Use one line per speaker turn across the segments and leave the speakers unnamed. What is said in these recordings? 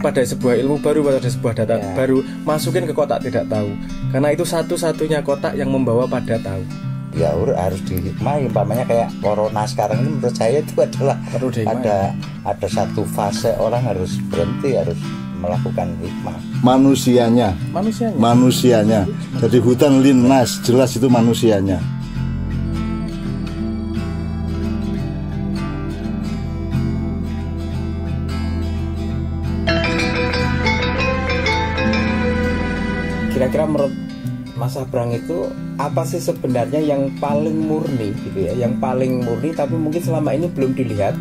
pada sebuah ilmu baru, pada sebuah data baru, masukin ke kotak tidak tahu. Karena itu satu-satunya kotak yang membawa pada tahu.
Ya harus dihikmahi. Umpamanya kayak corona sekarang ini, menurut saya itu adalah ada satu fase orang harus berhenti, harus melakukan hikmah.
Manusianya. Jadi hutan linnas, jelas itu manusianya.
Kira-kira menurut Mas Abrang itu apa sih sebenarnya yang paling murni gitu ya, yang paling murni tapi mungkin selama ini belum dilihat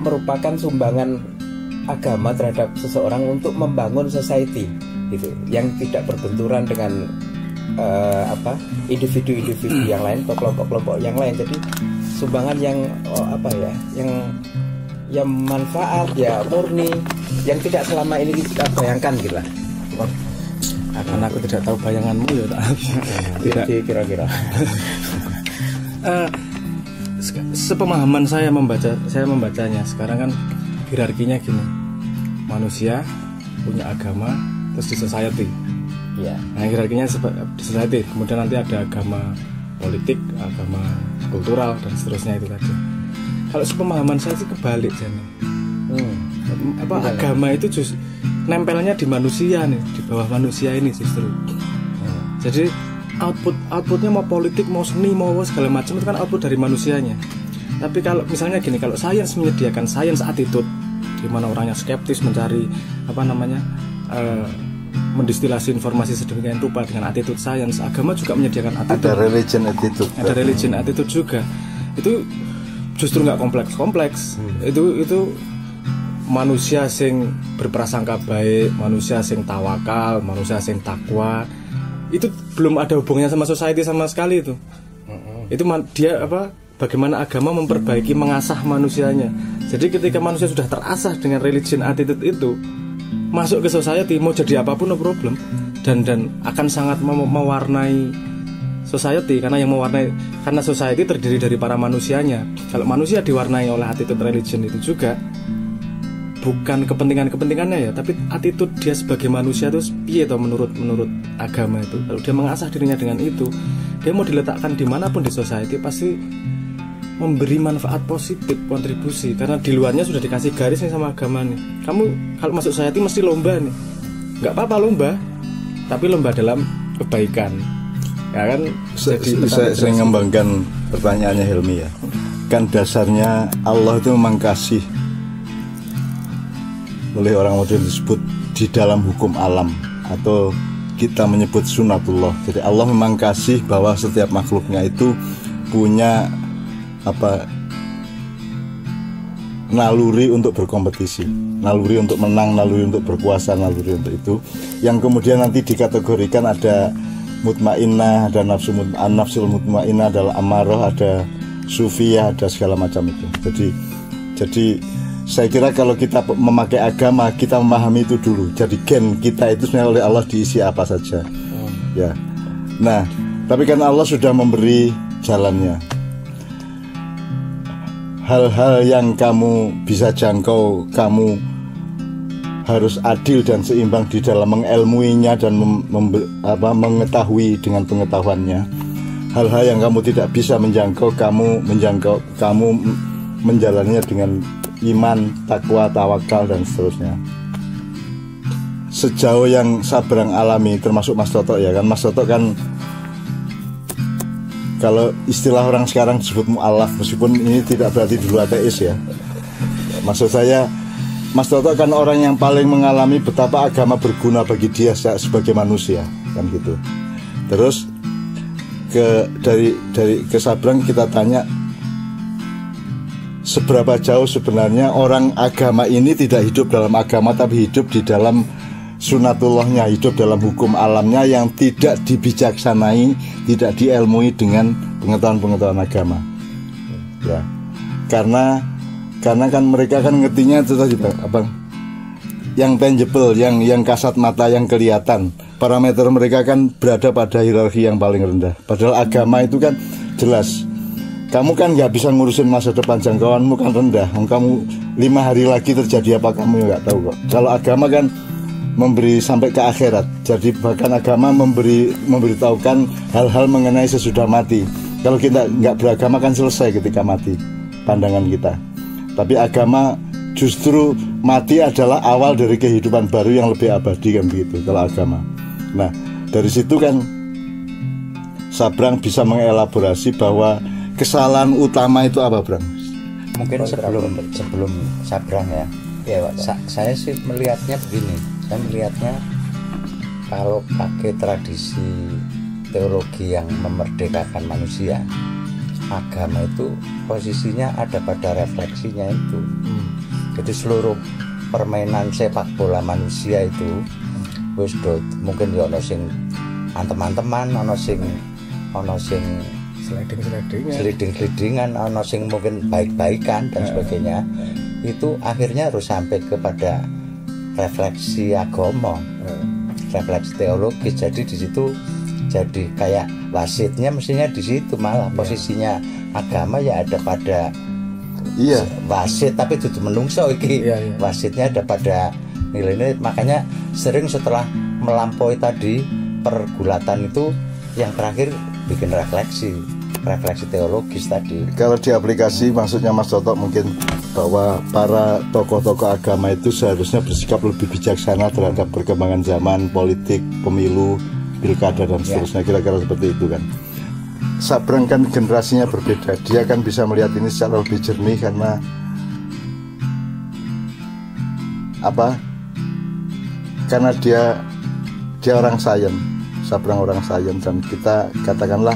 merupakan sumbangan agama terhadap seseorang untuk membangun society gitu, yang tidak berbenturan dengan individu-individu yang lain atau kelompok-kelompok yang lain. Jadi sumbangan yang yang manfaat, ya murni, yang tidak selama ini kita bayangkan gitu lah.
Karena aku tidak tahu bayanganmu ya. Tidak
kira-kira.
Sepemahaman saya membacanya sekarang kan hierarkinya gini. Manusia punya agama, terus di society.
Iya.
Nah, hierarkinya di society, kemudian nanti ada agama politik, agama kultural dan seterusnya itu tadi. Kalau sepemahaman saya sih kebalik jane. Agama itu justru nempelnya di manusia nih, di bawah manusia ini justru. Jadi outputnya mau politik, mau seni, mau segala macam itu kan output dari manusianya. Tapi kalau misalnya gini, kalau sains menyediakan science attitude, di mana orangnya skeptis mencari mendistilasi informasi sedemikian rupa dengan attitude science, agama juga menyediakan attitude.
Ada
religion attitude juga. Itu justru nggak kompleks. Itu manusia sing berprasangka baik, manusia sing tawakal, manusia sing takwa. Itu belum ada hubungannya sama society sama sekali itu. Itu dia bagaimana agama memperbaiki, mengasah manusianya. Jadi ketika manusia sudah terasah dengan religion attitude itu, masuk ke society mau jadi apapun no problem, dan akan sangat mewarnai society, karena society terdiri dari para manusianya. Kalau manusia diwarnai oleh attitude religion itu juga bukan kepentingannya ya, tapi attitude dia sebagai manusia itu piye toh menurut agama itu. Kalau dia mengasah dirinya dengan itu, dia mau diletakkan dimanapun di society pasti memberi manfaat positif, kontribusi. Karena di luarnya sudah dikasih garis nih sama agama nih. Kamu kalau masuk society mesti lomba nih. Nggak apa-apa lomba, tapi lomba dalam kebaikan. Ya kan?
Saya ngembangkan pertanyaannya Helmi ya. Kan dasarnya Allah itu memang kasih, oleh orang modern disebut di dalam hukum alam, atau kita menyebut sunatullah. Jadi Allah memang kasih bahwa setiap makhluknya itu punya naluri untuk berkompetisi, naluri untuk menang, naluri untuk berkuasa, naluri untuk itu, yang kemudian nanti dikategorikan ada mutmainnah, ada nafsul mutmainnah, ada amarah, ada sufiyah, ada segala macam itu. Jadi saya kira kalau kita memakai agama, kita memahami itu dulu. Jadi gen kita itu sebenarnya oleh Allah diisi apa saja. Ya. Nah, tapi kan Allah sudah memberi jalannya. Hal-hal yang kamu bisa jangkau, kamu harus adil dan seimbang di dalam mengelmuinya dan mengetahui dengan pengetahuannya. Hal-hal yang kamu tidak bisa menjangkau, kamu menjalaninya dengan iman, takwa, tawakal dan seterusnya. Sejauh yang Sabrang alami, termasuk Mas Toto ya kan, Mas Toto kan kalau istilah orang sekarang disebut mu'alaf, meskipun ini tidak berarti dulu ateis ya. Maksud saya, Mas Toto kan orang yang paling mengalami betapa agama berguna bagi dia sebagai manusia, kan gitu. Terus dari ke Sabrang kita tanya, seberapa jauh sebenarnya orang agama ini tidak hidup dalam agama, tapi hidup di dalam sunatullahnya, hidup dalam hukum alamnya yang tidak dibijaksanai, tidak diilmui dengan pengetahuan-pengetahuan agama. Ya, karena kan mereka kan ngertinya itu tadi Bang, yang tangible, yang kasat mata, yang kelihatan. Parameter mereka kan berada pada hierarki yang paling rendah. Padahal agama itu kan jelas. Kamu kan nggak bisa ngurusin masa depan, jangkauanmu kan rendah. Kamu 5 hari lagi terjadi apa kamu nggak tahu kok. Kalau agama kan memberi sampai ke akhirat. Jadi bahkan agama memberitahukan hal-hal mengenai sesudah mati. Kalau kita nggak beragama kan selesai ketika mati pandangan kita. Tapi agama justru mati adalah awal dari kehidupan baru yang lebih abadi kan begitu kalau agama. Nah dari situ kan Sabrang bisa mengelaborasi bahwa kesalahan utama itu apa, Brang?
Mungkin sebelum Sabrang ya, saya sih melihatnya begini. Saya melihatnya kalau pakai tradisi teologi yang memerdekakan manusia, agama itu posisinya ada pada refleksinya itu. Jadi seluruh permainan sepak bola manusia itu wis mungkin ya ono sing antem-anteman, ono sing seliding-selidingan, ono sing mungkin baik-baikan dan sebagainya. Itu akhirnya harus sampai kepada refleksi agama, refleksi teologis. Jadi di situ jadi kayak wasitnya mestinya di situ, malah posisinya agama ya ada pada wasit, tapi itu menungso iki. Wasitnya ada pada nilai-nilai. Makanya sering setelah melampaui tadi pergulatan itu yang terakhir bikin refleksi teologis tadi.
Kalau di aplikasi maksudnya Mas Toto mungkin bahwa para tokoh-tokoh agama itu seharusnya bersikap lebih bijaksana terhadap perkembangan zaman, politik, pemilu, pilkada dan seterusnya, kira-kira seperti itu kan. Sabrang kan generasinya berbeda, dia kan bisa melihat ini secara lebih jernih karena apa? Karena dia orang sains. Sabrang orang sains, dan kita katakanlah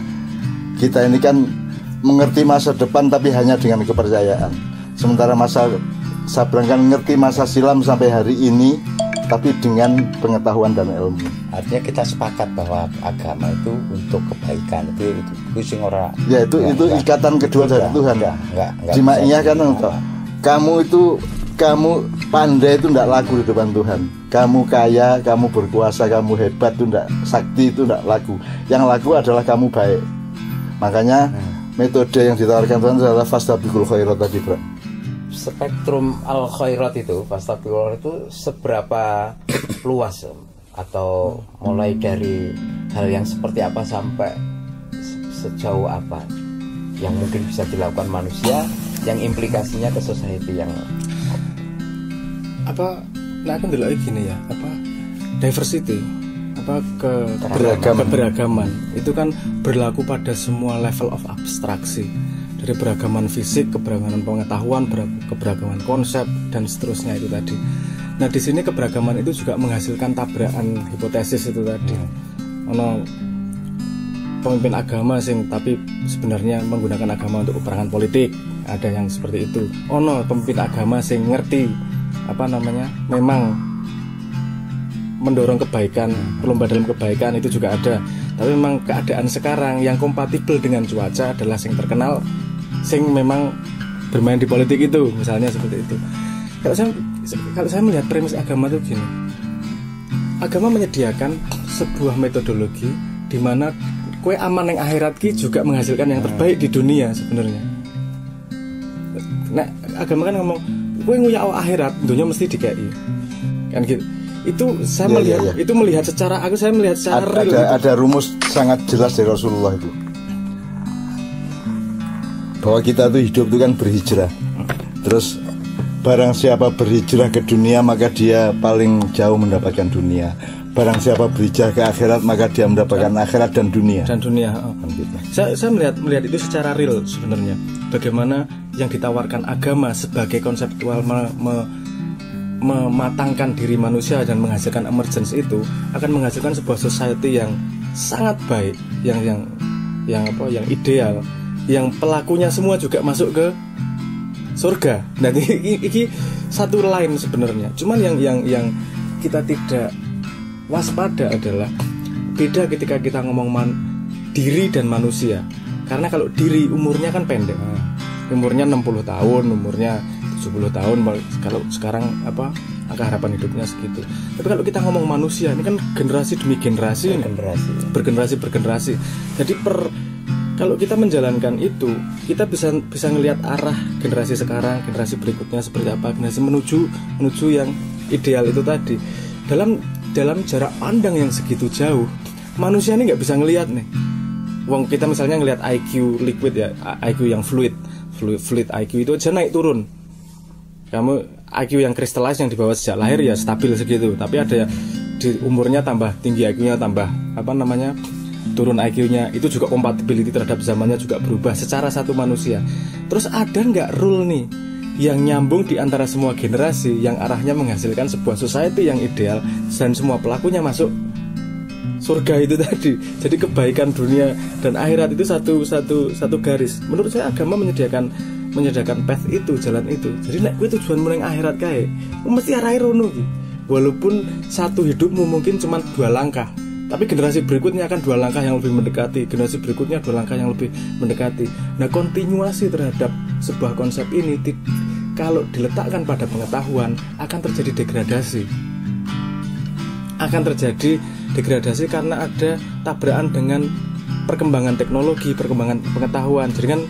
kita ini kan mengerti masa depan tapi hanya dengan kepercayaan. Sementara Sabrang kan ngerti masa silam sampai hari ini tapi dengan pengetahuan dan ilmu.
Artinya kita sepakat bahwa agama itu untuk kebaikan. Itu sing ora.
Ya itu ikatan kedua dari Tuhan. Jimaiyah kan untuk kamu pandai itu tidak laku di depan Tuhan. Kamu kaya, kamu berkuasa, kamu hebat itu tidak, sakti itu tidak laku. Yang laku adalah kamu baik. Makanya metode yang ditawarkan Tuhan adalah fastabiqul khairat tadi, Bro.
Spektrum al khairat itu, fastabiqul itu seberapa luas, atau mulai dari hal yang seperti apa sampai sejauh apa yang mungkin bisa dilakukan manusia, yang implikasinya ke society yang
apa? Nah aku ndelok gini ya, apa diversity, apa keberagaman itu kan berlaku pada semua level of abstraksi, dari beragaman fisik, keberagaman pengetahuan, keberagaman konsep dan seterusnya itu tadi. Nah di sini keberagaman itu juga menghasilkan tabrakan hipotesis itu tadi. Ono pemimpin agama sing tapi sebenarnya menggunakan agama untuk peperangan politik, ada yang seperti itu. Ono pemimpin agama sing ngerti apa namanya, memang mendorong kebaikan, berlomba dalam kebaikan, itu juga ada. Tapi memang keadaan sekarang yang kompatibel dengan cuaca adalah yang terkenal sing memang bermain di politik itu, misalnya seperti itu. Kalau saya melihat premis agama itu gini, agama menyediakan sebuah metodologi di mana kue aman yang akhirat ki juga menghasilkan yang terbaik di dunia sebenarnya. Nah agama kan ngomong kue nguyak akhirat, dunia mesti dikei kan gitu. Itu saya melihat itu melihat secara saya melihat secara
ada rumus sangat jelas dari Rasulullah itu, bahwa kita tuh hidup itu kan berhijrah. Terus barang siapa berhijrah ke dunia maka dia paling jauh mendapatkan dunia. Barang siapa berhijrah ke akhirat maka dia mendapatkan akhirat dan dunia.
Gitu. Saya melihat itu secara real sebenarnya. Bagaimana yang ditawarkan agama sebagai konseptual mematangkan diri manusia dan menghasilkan emergence itu akan menghasilkan sebuah society yang sangat baik, yang ideal, yang pelakunya semua juga masuk ke surga. Nah ini satu line sebenarnya. Cuman yang kita tidak waspada adalah beda ketika kita ngomong diri dan manusia. Karena kalau diri umurnya kan pendek, umurnya 60 tahun, umurnya 70 tahun. Kalau sekarang angka harapan hidupnya segitu. Tapi kalau kita ngomong manusia, ini kan generasi demi generasi, bergenerasi. Jadi Kalau kita menjalankan itu, kita bisa ngelihat arah generasi sekarang, generasi berikutnya seperti apa, generasi menuju yang ideal itu tadi. Dalam jarak pandang yang segitu jauh, manusia ini nggak bisa ngelihat nih. Wong kita misalnya ngelihat IQ liquid ya, IQ yang fluid IQ itu aja naik turun. Kamu IQ yang crystallized yang dibawa sejak lahir ya stabil segitu, tapi ada di umurnya tambah tinggi IQ-nya, tambah turun IQ-nya, itu juga compatibility terhadap zamannya juga berubah secara satu manusia. Terus ada nggak rule nih yang nyambung di antara semua generasi yang arahnya menghasilkan sebuah society yang ideal dan semua pelakunya masuk surga itu tadi. Jadi kebaikan dunia dan akhirat itu satu garis. Menurut saya agama menyediakan path itu, jalan itu. Jadi nek kowe tujuan meneng akhirat kae, mesti arahe rono iki. Walaupun satu hidupmu mungkin cuma 2 langkah, tapi generasi berikutnya akan 2 langkah yang lebih mendekati, generasi berikutnya 2 langkah yang lebih mendekati. Nah, kontinuasi terhadap sebuah konsep ini kalau diletakkan pada pengetahuan akan terjadi degradasi. Akan terjadi degradasi karena ada tabrakan dengan perkembangan teknologi, perkembangan pengetahuan. Jadi kan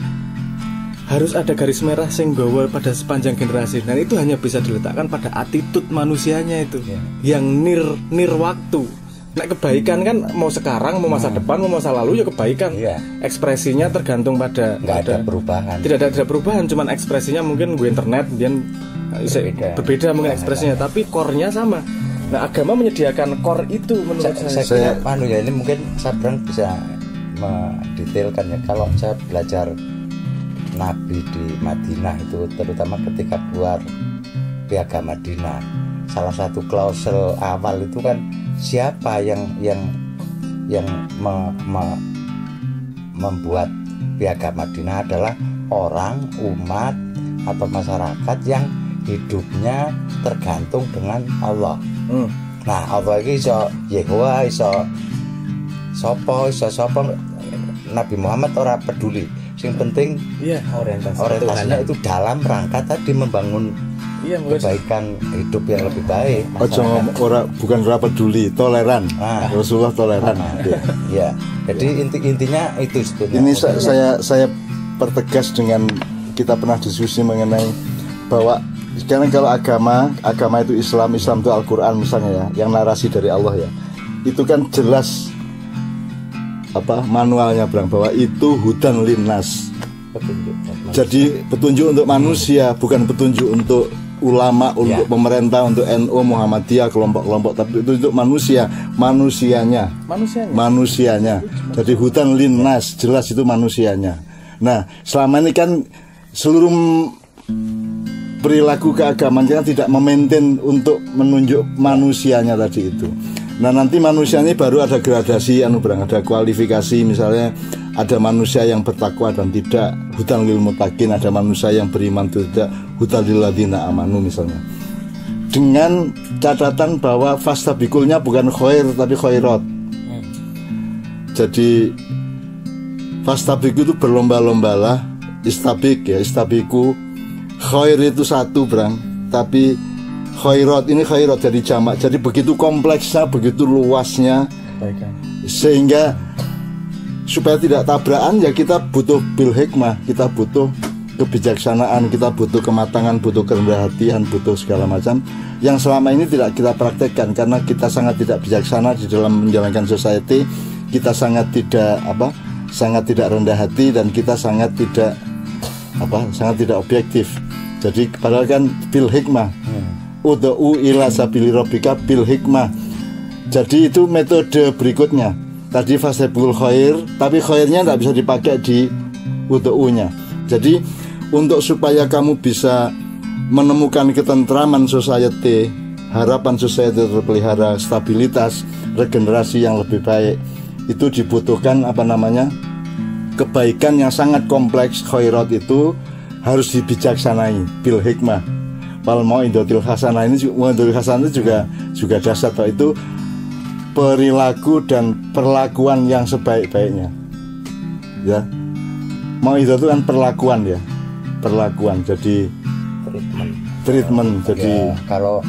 harus ada garis merah sing gawa pada sepanjang generasi. Dan itu hanya bisa diletakkan pada attitude manusianya itu, yang nir waktu. Nah, kebaikan kan mau sekarang, mau masa depan, mau masa lalu ya kebaikan. Ekspresinya tergantung pada
nggak ada perubahan.
Tidak ada perubahan, cuman ekspresinya mungkin gue internet dan berbeda mungkin ekspresinya, tapi core-nya sama. Nah, agama menyediakan core itu menurut
saya ini mungkin Sabrang bisa mendetailkan ya. Kalau saya belajar Nabi di Madinah itu, terutama ketika keluar Piagam Madinah, salah satu klausul awal itu kan siapa yang membuat Piagam Madinah adalah orang, umat atau masyarakat yang hidupnya tergantung dengan Allah. Nah, Allah ini iso Yehowa, iso sopo Nabi Muhammad ora peduli. Yang penting orientasinya itu dalam rangka tadi membangun kebaikan hidup yang lebih baik.
Bukan ora peduli, toleran. Rasulullah toleran.
Ya. Jadi intinya itu sebetulnya.
Ini saya pertegas dengan kita pernah diskusi mengenai bahwa sekarang kalau agama itu Islam itu Al-Qur'an misalnya ya, yang narasi dari Allah ya. Itu kan jelas manualnya bahwa itu hudan linnas. Jadi petunjuk untuk manusia, bukan petunjuk untuk ulama, untuk pemerintah, untuk NU, Muhammadiyah, kelompok-kelompok, tapi itu untuk manusianya. Jadi hudan linnas, jelas itu manusianya. Nah, selama ini kan seluruh perilaku keagamaan kita tidak memaintain untuk menunjuk manusianya tadi itu. Nah, nanti manusia ini baru ada gradasi, ada kualifikasi, misalnya ada manusia yang bertakwa dan tidak, hudan lil muttaqin, ada manusia yang beriman tidak, hudan lil ladzina amanu misalnya. Dengan catatan bahwa fastabiqulnya bukan khair tapi khairat. Jadi fastabiq itu berlomba-lombalah, istabiku. Khair itu satu, tapi khairat ini khairat jadi jamak. Jadi begitu kompleksnya, begitu luasnya, sehingga supaya tidak tabrakan ya kita butuh bil hikmah, kita butuh kebijaksanaan, kita butuh kematangan, butuh kerendahan hatian, butuh segala macam yang selama ini tidak kita praktekkan karena kita sangat tidak bijaksana di dalam menjalankan society. Kita sangat tidak rendah hati dan kita sangat tidak objektif. Jadi padahal kan bil hikmah, ud'u ila sabili rabbika bil hikmah. Jadi itu metode berikutnya. Tadi fastabiqul khair, tapi khairnya tidak bisa dipakai di ud'u-nya. Jadi untuk supaya kamu bisa menemukan ketentraman society, harapan society terpelihara, stabilitas, regenerasi yang lebih baik, itu dibutuhkan kebaikan yang sangat kompleks. Khairat itu harus dibijaksanai bil hikmah. Wal mau'izatil hasanah ini juga dasar itu perilaku dan perlakuan yang sebaik-baiknya. Ya. Mau'izah itu kan perlakuan ya. Perlakuan jadi treatment. Jadi
ya, kalau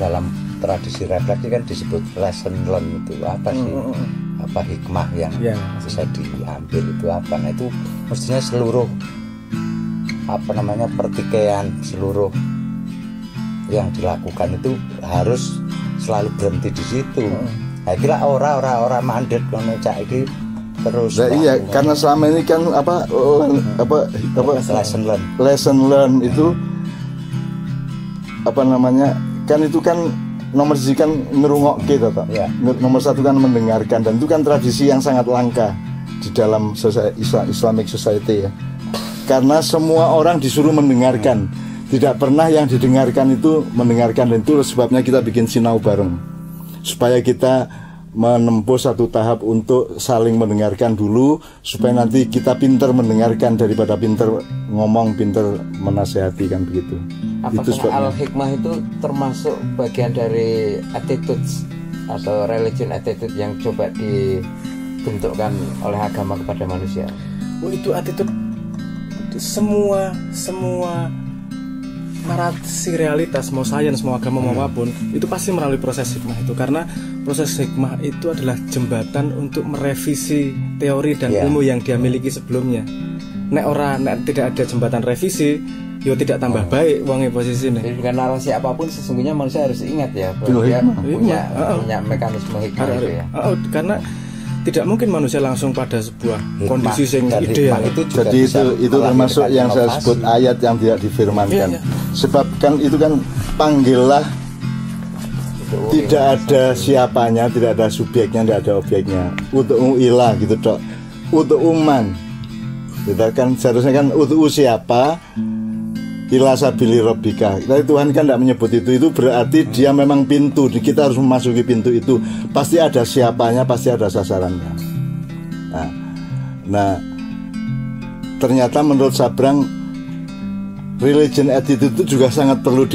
dalam tradisi refleksi kan disebut lesson learn itu apa sih? apa hikmah yang
Ya.
bisa diambil itu apa. Nah itu mestinya seluruh apa namanya pertikaian, seluruh yang dilakukan itu harus selalu berhenti di situ. Saya kira ora mandet kono cak iki terus.
Nah, iya, karena selama ini kan lesson learn itu apa namanya, kan itu kan nomor siji kan ngerungokke to, Pak.
Ya.
Nomor satu kan mendengarkan, dan itu kan tradisi yang sangat langka di dalam Islamic society ya. Karena semua orang disuruh mendengarkan, tidak pernah yang didengarkan itu mendengarkan, dan itu sebabnya kita bikin sinau bareng supaya kita menempuh satu tahap untuk saling mendengarkan dulu, supaya nanti kita pinter mendengarkan daripada pinter ngomong, pinter menasehati, kan begitu.
Apakah al-hikmah itu termasuk bagian dari attitudes atau religion attitude yang coba dibentukkan oleh agama kepada manusia?
Oh, itu attitude semua narasi realitas, mau sains, mau agama, mau apapun, itu pasti melalui proses hikmah itu. Karena proses hikmah itu adalah jembatan untuk merevisi teori dan ilmu yang dia miliki sebelumnya. Nek tidak ada jembatan revisi, yo tidak tambah baik wonge posisine.
Jadi dengan narasi apapun sesungguhnya manusia harus ingat ya bahwa dia punya mekanisme hikmah itu ya.
Karena tidak mungkin manusia langsung pada sebuah kondisi yang ideal.
Jadi itu termasuk yang saya sebut ayat yang tidak difirmankan. Sebab kan itu kan panggillah, tidak ada siapanya, tidak ada subjeknya, tidak ada objeknya. Untuk ilah gitu dok. Untuk uman. Kita kan seharusnya kan untuk siapa? Ila sabili rabbika. Tapi Tuhan kan tidak menyebut itu berarti dia memang pintu. Kita harus memasuki pintu itu. Pasti ada siapanya, pasti ada sasarannya. Nah, ternyata menurut Sabrang, religion attitude itu juga sangat perlu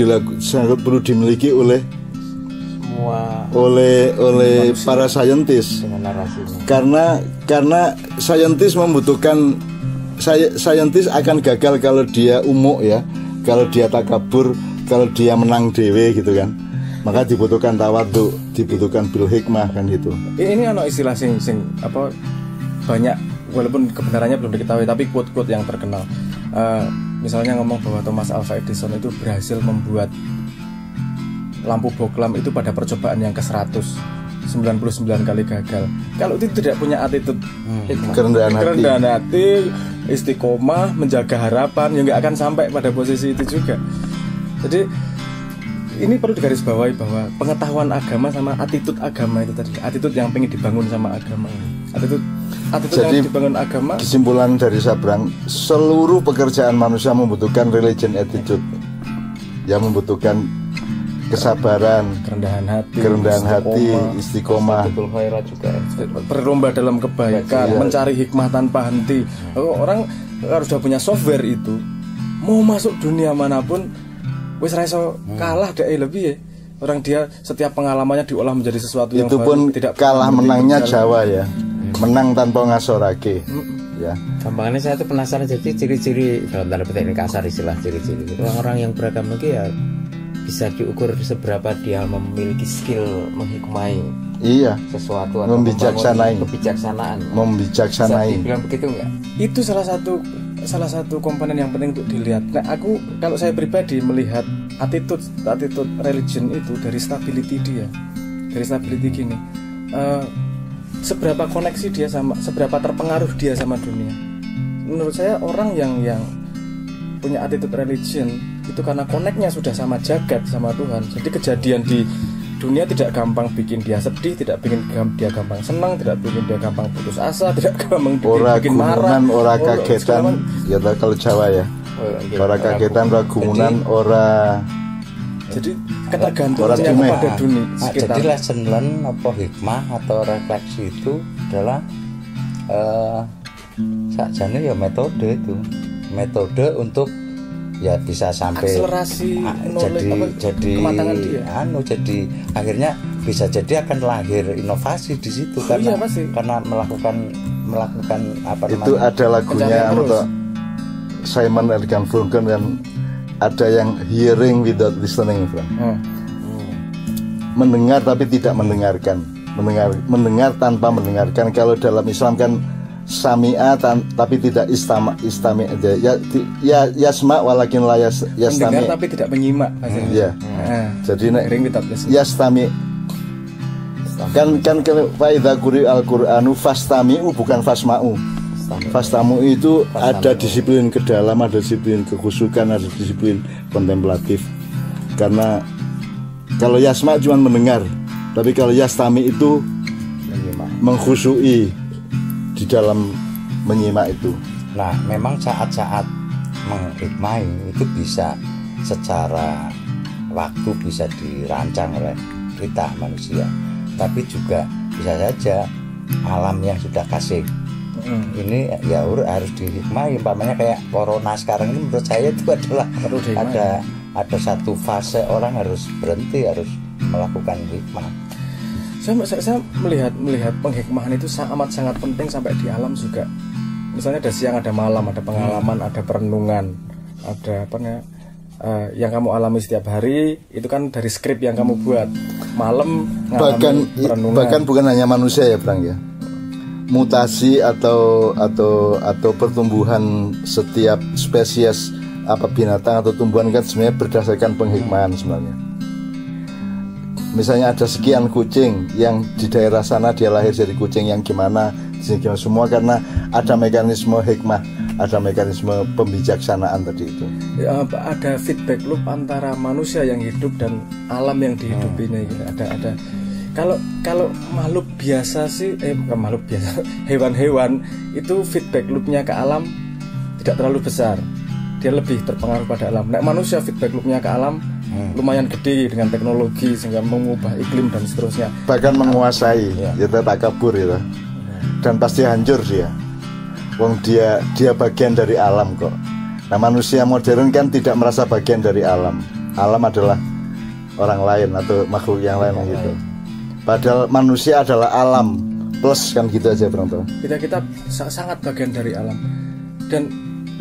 dimiliki oleh para saintis. Karena saintis membutuhkan, saintis akan gagal kalau dia umuk ya, kalau dia takabur, kalau dia menang dewe gitu kan. Maka dibutuhkan tawadhu, dibutuhkan bil hikmah kan gitu.
Ini ada istilah sing apa banyak, walaupun kebenarannya belum diketahui, tapi quote-quote yang terkenal. Misalnya ngomong bahwa Thomas Alva Edison itu berhasil membuat lampu boklam itu pada percobaan yang ke-100, 99 kali gagal. Kalau itu tidak punya attitude hikmah, kerendahan hati, istiqomah, menjaga harapan, ya nggak akan sampai pada posisi itu juga. Jadi ini perlu digarisbawahi bahwa pengetahuan agama sama attitude agama itu tadi, attitude yang pengen dibangun sama agama, attitude
jadi,
yang dibangun agama.
Kesimpulan dari Sabrang, seluruh pekerjaan manusia membutuhkan religion attitude, yang membutuhkan kesabaran, kerendahan hati, istiqomah,
berlomba dalam kebaikan, mencari hikmah tanpa henti. Orang harus sudah punya software itu, mau masuk dunia manapun wis ra iso kalah dek lebih ya. Orang dia setiap pengalamannya diolah menjadi sesuatu yang
itu
baru,
pun tidak kalah menangnya Jawa ya. Menang tanpa ngasorake. Ya.
Gampangannya saya tuh penasaran, jadi ciri-ciri dalam tanda petik ini kasar istilah ciri-ciri. Orang-orang yang beragama itu ya bisa diukur seberapa dia memiliki skill menghikmai sesuatu atau kebijaksanaan. Bisa dibilang begitu enggak? Itu salah satu komponen yang penting untuk dilihat. Nah, kalau saya pribadi melihat attitude religion itu dari stability dia. Dari stability gini. Seberapa koneksi dia sama, seberapa terpengaruh dia sama dunia. Menurut saya orang yang punya attitude religion itu karena koneknya sudah sama jagat, sama Tuhan. Jadi kejadian di dunia tidak gampang bikin dia sedih, tidak bikin dia gampang senang, tidak bikin dia gampang putus asa, tidak gampang bikin marah,
ora kagetan. Ya kalau Jawa ya. Ora kagetan, ora gumunan, ora.
Jadi ketergantungannya kepada dunia sekitar.
Jadi lesson learn apa hikmah atau refleksi itu adalah sakjane ya metode untuk ya bisa sampai
akselerasi
jadi
kematangan dia.
Jadi akhirnya bisa jadi akan lahir inovasi di situ karena melakukan apa namanya.
Itu ada lagunya untuk Simon & Garfunkel dan ada yang hearing without listening, mendengar tapi tidak mendengarkan. mendengar tanpa mendengarkan. Kalau dalam Islam kan sami'a tapi tidak istami ya yasma walakin la yastami.
Mendengar tapi tidak menyimak maksudnya.
Ya. Jadi nek yastami kan fa idza quri'al qur'anu fastami'u bukan fasma'u. Fastamu itu ada disiplin ke dalam, ada disiplin kekhusyukan, ada disiplin kontemplatif. Karena kalau yasma cuma mendengar, tapi kalau yastami itu mengkhusyui di dalam menyimak itu.
Nah, memang saat-saat menghikmai itu bisa secara waktu bisa dirancang oleh kita manusia, tapi juga bisa saja alam yang sudah kasih ini ya harus dihikmai. Umpamanya kayak corona sekarang ini, menurut saya itu adalah ada satu fase orang harus berhenti, harus melakukan hikmah.
Saya melihat penghikmahan itu amat sangat penting sampai di alam juga. Misalnya ada siang, ada malam, ada pengalaman, ada perenungan, ada apa namanya yang kamu alami setiap hari itu kan dari skrip yang kamu buat. Malam ngalami perenungan. Bahkan
bukan hanya manusia ya, Bang ya. Mutasi atau pertumbuhan setiap spesies apa binatang atau tumbuhan kan sebenarnya berdasarkan penghikmahan sebenarnya. Misalnya ada sekian kucing yang di daerah sana dia lahir jadi kucing yang gimana, semua karena ada mekanisme hikmah, ada mekanisme pembijaksanaan tadi itu.
Ya, ada feedback loop antara manusia yang hidup dan alam yang dihidupinya gitu. Ada kalau makhluk biasa sih bukan makhluk biasa, hewan-hewan itu feedback loopnya ke alam tidak terlalu besar, dia lebih terpengaruh pada alam. Nah, manusia feedback loopnya ke alam lumayan gede dengan teknologi sehingga mengubah iklim dan seterusnya,
bahkan menguasai ya takabur gitu. Dan pasti hancur dia. Wong dia bagian dari alam kok. Nah, manusia modern kan tidak merasa bagian dari alam. Alam adalah orang lain atau makhluk yang lain gitu. Padahal manusia adalah alam plus kan gitu aja, Bang.
Kita sangat bagian dari alam. Dan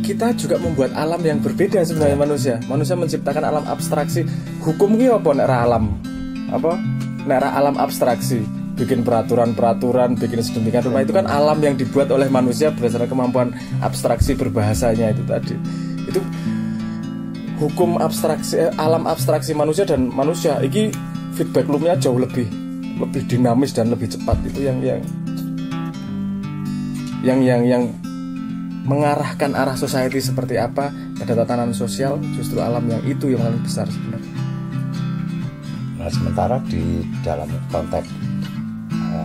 kita juga membuat alam yang berbeda sebenarnya manusia. Manusia menciptakan alam abstraksi. Hukum ki apa nek ra alam? Apa? Nek ra alam abstraksi. Bikin peraturan-peraturan, bikin sedemikian rupa itu kan alam yang dibuat oleh manusia berdasarkan kemampuan abstraksi berbahasanya itu tadi. Itu hukum abstraksi, alam abstraksi manusia dan manusia. Iki feedback loopnya jauh lebih dinamis dan lebih cepat. Itu yang mengarahkan arah society seperti apa pada tatanan sosial, justru alam yang itu yang paling besar sebenarnya.
Nah, sementara di dalam konteks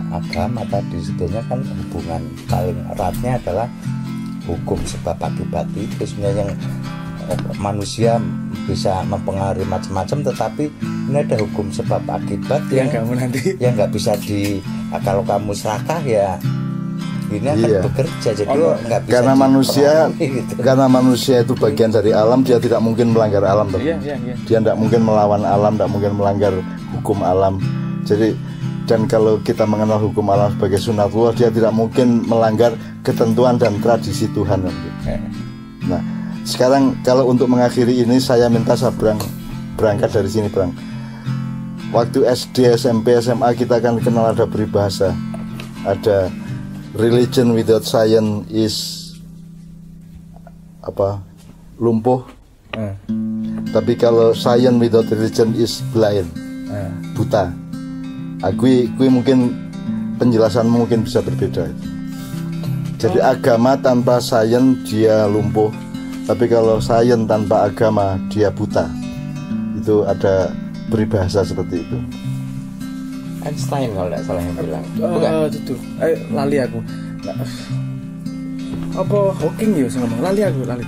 agama tadi sebetulnya kan hubungan paling eratnya adalah hukum sebab akibat itu sebenarnya, yang manusia bisa mempengaruhi macam-macam, tetapi ini ada hukum sebab akibat yang
kamu nanti
yang nggak bisa kalau kamu serakah ya ini akan bekerja, jadi nggak bisa
karena manusia itu bagian dari alam, dia tidak mungkin melanggar alam. Dia tidak mungkin melawan alam, tidak mungkin melanggar hukum alam. Jadi, dan kalau kita mengenal hukum alam sebagai sunatullah, dia tidak mungkin melanggar ketentuan dan tradisi Tuhan. Nah, sekarang kalau untuk mengakhiri ini, saya minta Sabrang berangkat dari sini, Bang. Waktu SD, SMP, SMA kita kan kenal ada peribahasa, ada religion without science is lumpuh. Tapi kalau science without religion is blind, buta. Kui mungkin penjelasanmu mungkin bisa berbeda. Jadi agama tanpa sains dia lumpuh, tapi kalau sains tanpa agama dia buta. Itu ada peribahasa seperti itu.
Einstein kalau tidak salah yang bilang.
Bukan? Itu. Lali aku. Apa Hawking ya sing ngomong? Lali.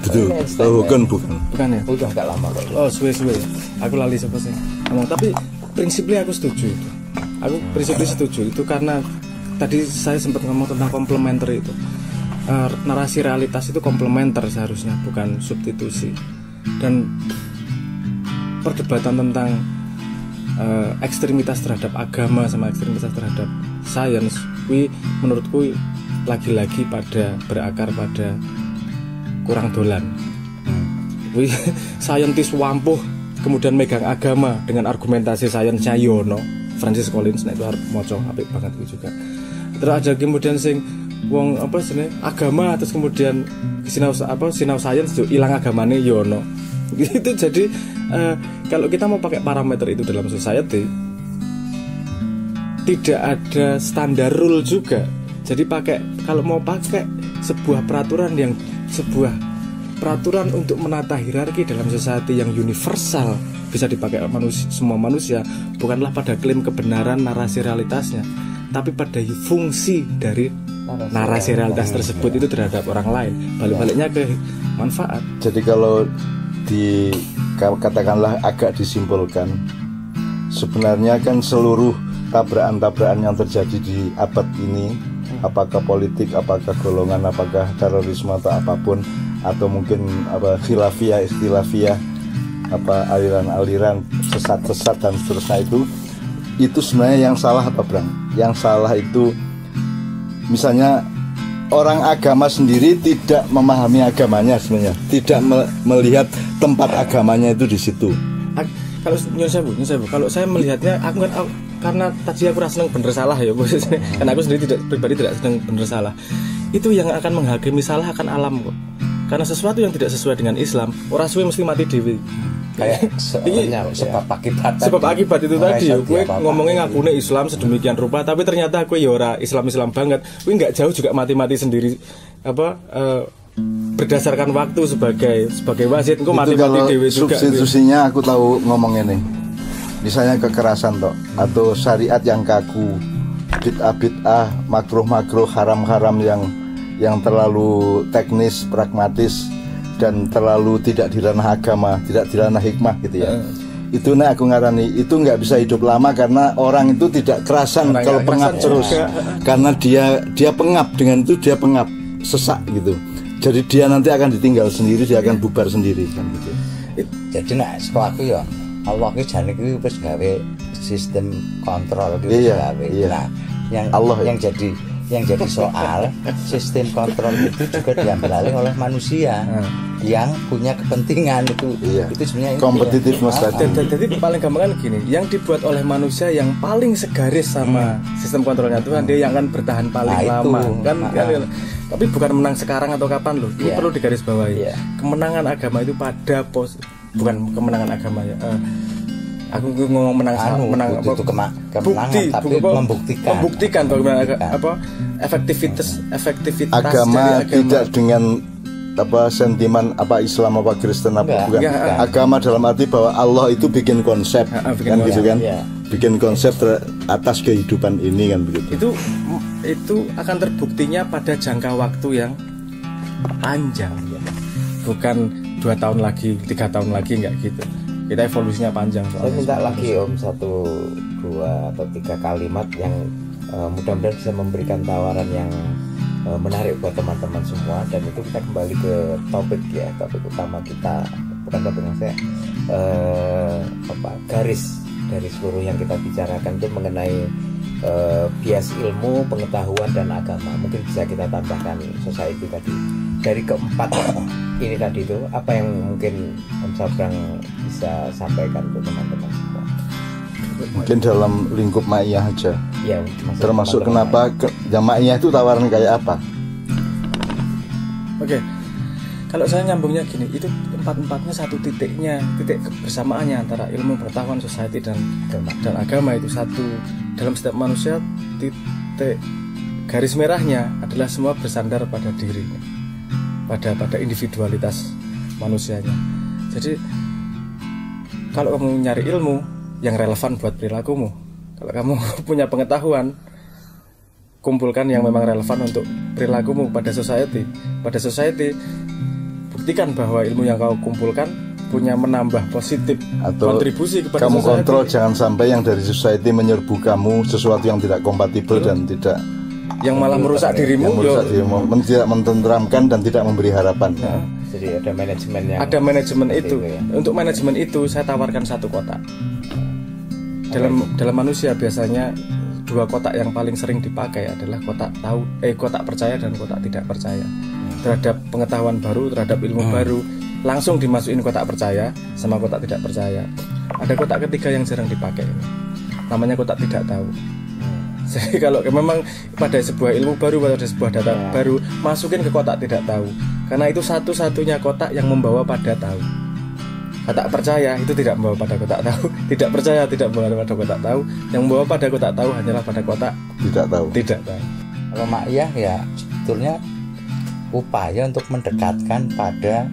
Betul. Hawking bukan.
Bukan ya?
Udah enggak lama kok.
Oh, suwe-suwe. Aku lali siapa sih? Ngomong, tapi prinsipnya aku setuju itu. Setuju itu karena tadi saya sempat ngomong tentang komplementer itu. Narasi realitas itu komplementer seharusnya, bukan substitusi. Dan perdebatan tentang ekstremitas terhadap agama sama ekstremitas terhadap sains, menurutku lagi-lagi berakar pada kurang dolan. Saintis wampuh kemudian megang agama dengan argumentasi sains Cahyono. Francis Collins, nah itu harus moco apik banget itu juga. Terus ada kemudian sing wong apa jenenge agama terus kemudian sinau sains yo ilang agamane yo ono. Itu jadi kalau kita mau pakai parameter itu dalam society tidak ada standar rule juga. Jadi kalau mau pakai sebuah peraturan untuk menata hierarki dalam society yang universal bisa dipakai semua manusia, bukanlah pada klaim kebenaran narasi realitasnya, tapi pada fungsi dari narasi realitas tersebut itu terhadap orang lain, balik-baliknya ke manfaat.
Jadi kalau katakanlah agak disimpulkan, sebenarnya kan seluruh tabrakan-tabrakan yang terjadi di abad ini, apakah politik, apakah golongan, apakah terorisme atau apapun, atau mungkin khilafiyah, istilafiyah, aliran-aliran sesat-sesat dan seterusnya, itu sebenarnya yang salah apa Bang? Yang salah itu misalnya orang agama sendiri tidak memahami agamanya, sebenarnya tidak melihat tempat agamanya itu di situ.
Kalau nyun sewu, kalau saya melihatnya, aku kan karena tadi aku rasa seneng bener salah ya, karena aku sendiri pribadi tidak seneng bener salah. Itu yang akan menghakimi salah akan alam kok. Karena sesuatu yang tidak sesuai dengan Islam, orang suwe mesti mati dewi.
Kayak sebab akibat
itu tadi. Gue ngomongnya ngakune Islam sedemikian rupa, tapi ternyata aku ya ora Islam banget. Gue nggak jauh juga mati sendiri. Berdasarkan waktu sebagai wasit, gue mati dewi juga.
Substitusinya aku tahu ngomong ini. Misalnya kekerasan atau syariat yang kaku, bid'ah, makruh, haram yang terlalu teknis, pragmatis, dan terlalu tidak di ranah agama, tidak di ranah hikmah gitu ya. Itu aku ngarani, itu nggak bisa hidup lama karena orang itu tidak kerasan kalau pengap terus. Karena dia pengap, dengan itu dia pengap, sesak gitu. Jadi dia nanti akan ditinggal sendiri, dia akan bubar sendiri kan gitu.
Jadi sekolah aku ya Allah ki jane kuwi wis gawe sistem kontrol gitu gawe. Nah, yang jadi soal sistem kontrol itu juga diambil alih oleh manusia yang punya kepentingan itu sebenarnya
kompetitif masyarakat.
Jadi paling gampang kan gini, yang dibuat oleh manusia yang paling segaris sama sistem kontrolnya Tuhan, dia yang akan bertahan paling lama kan. Tapi bukan menang sekarang atau kapan loh, ini perlu digarisbawahi. Kemenangan agama itu pada bukan kemenangan agama ya. Aku ngomong menang
itu kemenangan tapi membuktikan
bagaimana efektivitas agama dari agama. Tidak dengan sentimen Islam Kristen bukan. Agama dalam arti bahwa Allah itu bikin konsep kan gitu kan. Bikin konsep atas kehidupan ini kan begitu.
Itu akan terbuktinya pada jangka waktu yang panjang ya. Bukan 2 tahun lagi, 3 tahun lagi, enggak gitu. Kita evolusinya panjang.
Saya minta lagi Om 1, 2 atau 3 kalimat yang mudah-mudahan bisa memberikan tawaran yang menarik buat teman-teman semua. Dan itu kita kembali ke topik utama kita, bukan topik yang saya garis dari seluruh yang kita bicarakan itu mengenai bias ilmu, pengetahuan dan agama. Mungkin bisa kita tambahkan society tadi. Dari keempat ini tadi itu apa yang mungkin Om Sabrang bisa sampaikan untuk teman-teman semua?
Mungkin dalam lingkup Ma'iyah aja.
Ya,
termasuk kenapa yang Ma'iyah itu tawaran kayak apa?
Oke. Kalau saya nyambungnya gini, itu empat-empatnya titik kebersamaannya antara ilmu, pengetahuan, society dan agama itu satu. Dalam setiap manusia titik garis merahnya adalah semua bersandar pada dirinya, pada individualitas manusianya. Jadi kalau kamu nyari ilmu yang relevan buat perilakumu, kalau kamu punya pengetahuan, kumpulkan yang memang relevan untuk perilakumu pada society. Pada society buktikan bahwa ilmu yang kau kumpulkan punya menambah positif atau kontribusi kepada
kamu
society.
Kontrol jangan sampai yang dari society menyerbu kamu sesuatu yang tidak kompatibel dan tidak
yang malah merusak dirimu,
tidak mententramkan dan tidak memberi harapan.
Jadi ada manajemen yang
itu. Ya. Untuk manajemen itu saya tawarkan 1 kotak. Dalam manusia biasanya 2 kotak yang paling sering dipakai adalah kotak percaya dan kotak tidak percaya. Terhadap pengetahuan baru, terhadap ilmu baru, langsung dimasukin kotak percaya sama kotak tidak percaya. Ada kotak ketiga yang jarang dipakai ini. namanya kotak tidak tahu. Jadi kalau memang pada sebuah ilmu baru, pada sebuah data baru, masukin ke kotak tidak tahu. Karena itu satu-satunya kotak yang membawa pada tahu. Tak percaya itu tidak membawa pada kotak tahu. Tidak percaya tidak membawa pada kotak tahu. Yang membawa pada kotak tahu hanyalah pada kotak
tidak tahu.
Tidak tahu.
Kalau makyah ya sebetulnya upaya untuk mendekatkan pada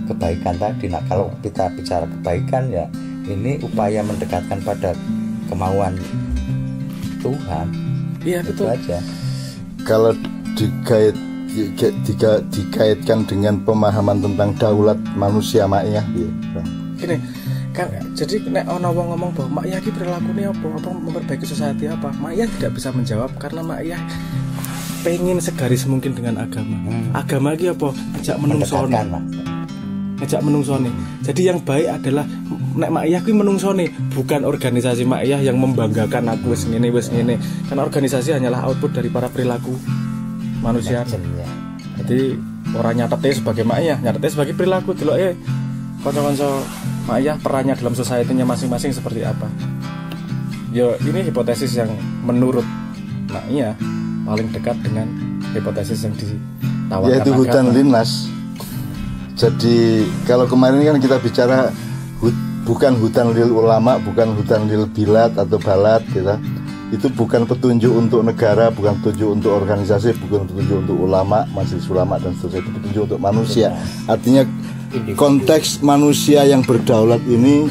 kebaikan tadi. Nah kalau kita bicara kebaikan ya ini upaya mendekatkan pada kemauan Tuhan.
Iya betul.
Itu aja.
Kalau dikaitkan dengan pemahaman tentang daulat manusia makyah ya.
Gini, kan jadi nek ana wong ngomong bahwa makyah iki perilakunya apa memperbaiki society apa? Makyah tidak bisa menjawab karena makyah pengen segaris mungkin dengan agama. Agama iki apa? Ajak menungsone. Ngajak menungsone. Jadi yang baik adalah nek makyah kuwi menungsone, bukan organisasi makyah yang membanggakan aku wis ngene. Karena organisasi hanyalah output dari para perilaku manusia. Jadi orang nyatetnya sebagai makyah, nyatetnya sebagai perilaku. Deloke kanca-kanca makyah perannya dalam society-nya masing-masing seperti apa. Yo ini hipotesis yang menurut makyah paling dekat dengan hipotesis yang ditawarkan
yaitu hutan linnas. Jadi kalau kemarin kan kita bicara bukan hutan lil ulama, bukan hutan lil bilad atau balad gitu. Itu bukan petunjuk untuk negara, bukan petunjuk untuk organisasi, bukan petunjuk untuk ulama, majelis ulama dan seterusnya. Itu petunjuk untuk manusia. Artinya konteks manusia yang berdaulat ini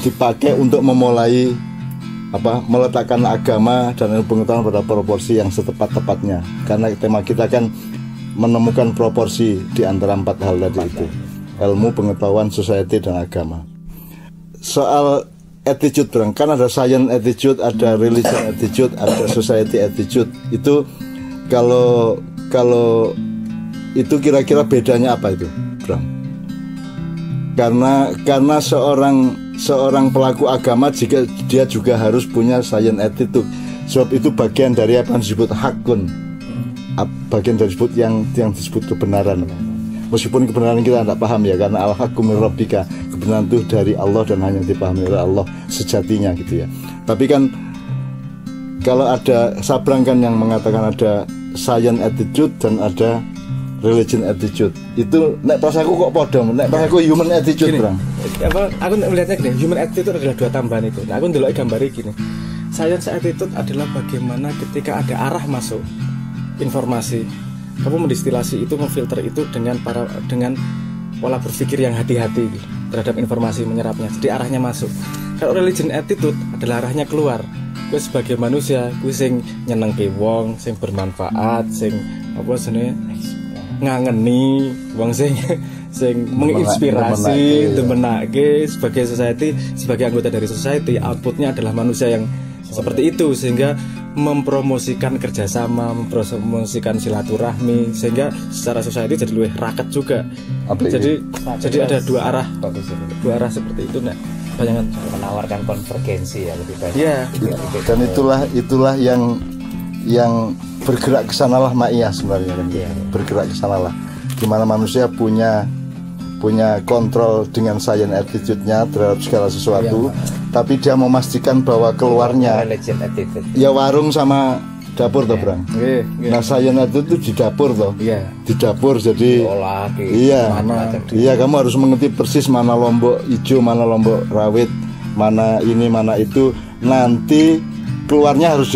dipakai untuk memulai meletakkan agama dan pengetahuan pada proporsi yang setepat-tepatnya. Karena tema kita kan menemukan proporsi di antara 4 hal tadi itu: ilmu, pengetahuan, society, dan agama. Soal attitude, kan ada science attitude, ada religion attitude, ada society attitude. Itu kalau itu kira-kira bedanya apa itu, Bram? Karena seorang pelaku agama jika dia juga harus punya science attitude. Sebab itu bagian dari apa yang disebut hakun. Bagian dari disebut yang disebut kebenaran. Meskipun kebenaran kita tidak paham ya, karena al-haqqu min rabbika, kebenaran itu dari Allah dan hanya dipahami oleh Allah sejatinya gitu ya. Tapi kan kalau ada Sabrang kan yang mengatakan ada science attitude dan ada religion attitude. Itu nek pas aku kok podo, nek pas aku human attitude, Bang.
Aku melihatnya gini, human attitude adalah 2 tambahan itu. Nah, aku ndelok gambar gini. Science attitude adalah bagaimana ketika ada arah masuk informasi, kamu mendistilasi itu, memfilter itu dengan pola berpikir yang hati-hati terhadap informasi, menyerapnya. Jadi arahnya masuk. Kalau religion attitude adalah arahnya keluar. Gue sebagai manusia, gue sing nyenengke wong, sing bermanfaat, sing apa jenenge ngangeni wong sing menginspirasi, demenake sebagai society, sebagai anggota dari society. Outputnya adalah manusia yang seperti itu, sehingga mempromosikan kerjasama, mempromosikan silaturahmi, sehingga secara society jadi lebih raket juga. Jadi ada 2 arah seperti itu, nak. Bayangan
menawarkan konvergensi ya lebih banyak.
Iya.
Dan itulah yang bergerak ke sanalah makyah sebenarnya kan. Bergerak ke sanalah. Gimana manusia punya kontrol dengan science attitude-nya terhadap segala sesuatu, tapi dia memastikan bahwa keluarnya ya warung sama dapur toh, Bang. Nah, science attitude itu di dapur toh. Di dapur, jadi iya kamu harus mengerti persis mana lombok hijau, mana lombok rawit, mana ini mana itu, nanti keluarnya harus